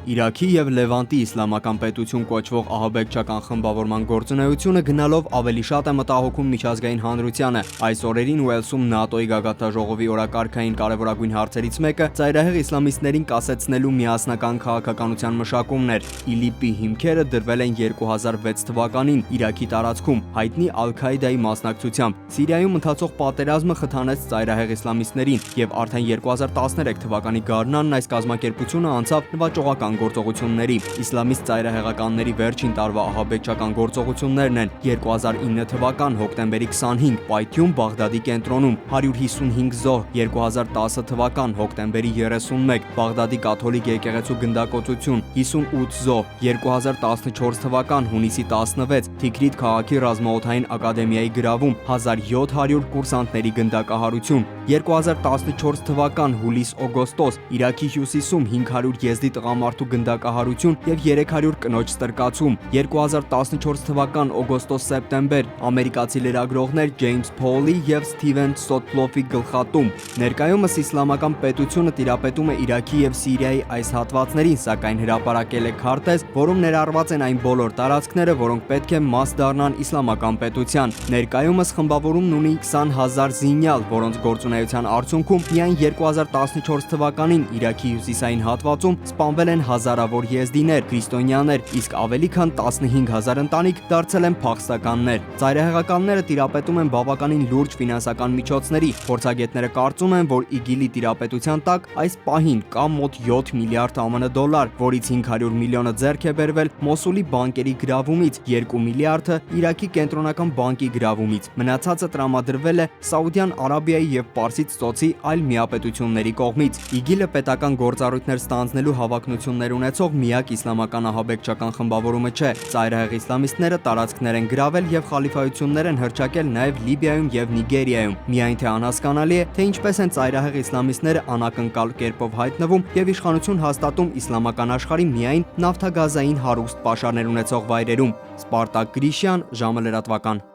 Իրաքի և Լևանտի իսլամական պետություն կոչվող ահաբեկչական խմբավորման գործունեությունը գնալով ավելի շատ է մտահոգում միջազգային հանրությանը։ Այս օրերին Ուելսում ՆԱՏՕ-ի գագաթնաժողովի օրակարգային կարևորագույն հարցերից մեկը ծայրահեղ իսլամիստներին կասեցնելու միասնական քաղաքականության մշակումն էր։ ԻԼԻՊ-ի հիմքերը դրվել են 2006 թվականին Իրաքի տարածքում հայտնի Ալ-Քաիդայի մասնակցությամբ։ Սիրիայում ընթացող պատերազմը խթանեց ծայրահեղ իսլամիստներին, եւ արդեն 2013 թվականի գարնանն այս կազմակերպությունը անցավ նվաճողական գործողությունների։ Իսլամիստ ծայրահեղականների վերջին տարվա ահաբեկչական գործողություններն են 2009 թվական հոկտեմբերի 25 Պայթյուն Բաղդադի կենտրոնում, 155 զոհ, 2010 թվական հոկտեմբերի 31 Բաղդադի կաթոլիկ եկեղեցու գնդակոծություն, 58 զոհ, 2014 թվական հունիսի 16 Թիգրիտ քաղաքի ռազմաօդային ակադեմիայի գրավում, 1700 կուրսանտների գնդակահարություն, 2014 թվական հուլիս-օգոստոս Իրաքի հյուսիսում 500 եզդի տղամարդու գնդակահարություն եւ 300 կնոջ ստրկացում, 2014 թվական օգոստոս-սեպտեմբեր ամերիկացի լրագրողներ Ջեյմս Փոլի եւ Սթիվեն Սոթլոֆի գլխատում։ Ներկայումս իսլամական պետությունը տիրապետում է Իրաքի եւ Սիրիայի այս հատվածներին, սակայն հրապարակել է քարտեզ, որում ներառված են այն բոլոր տարածքները, որոնք պետք է մաս դառնան իսլամական պետության։ Ներկայումս խմբավորումն ունի 20,000 զինյալ, որոնց գործունեության արդյունքում միայն 2014 թվականին Իրաքի հյուսիսային հատվածում սպանվել են հազարավոր եզդիներ, քրիստոնյաներ, իսկ ավելի քան 15,000 ընտանիք դարձել են փախստականներ։ Ծայրահեղականները տիրապետում են բավականին լուրջ ֆինանսական միջոցների։ Փորձագետները կարծում են, որ ԻԳԻԼ-ի տիրապետության տակ այս պահին կա մոտ 7 միլիարդ ԱՄՆ դոլար, որից 500 միլիոնը ձեռք է բերվել Մոսուլի բանկերի գրավումից, 2 միլիարդը Իրաքի կենտրոնական բանկի գրավումից։ Մնացածը տրամադրվել է Սաուդյան Արաբիայի եւ Պարսից ծոցի այլ միապետությունների կողմից։ ԻԳԻԼ-ը պետական գործառույթներ ստանձնելու հավակնություններ ունեցող միակ իսլամական ահաբեկչական խմբավորումը չէ։ Ծայրահեղ իսլամիստները տարածքներ են գրավել եւ խալիֆայություններ են հռչակել նաեւ Լիբիայում եւ Նիգերիայում։ Միայն թե անհասկանալի է, թե ինչպես են ծայրահեղ իսլամիստները անակնկալ կերպով հայտնվում եւ իշխանություն հաստատում իսլամական աշխարհի միայն նավթագազային հարուստ պաշարներ ունեցող վայրերում։ Սպարտակ Գրիշյան, ժամը լրատվական։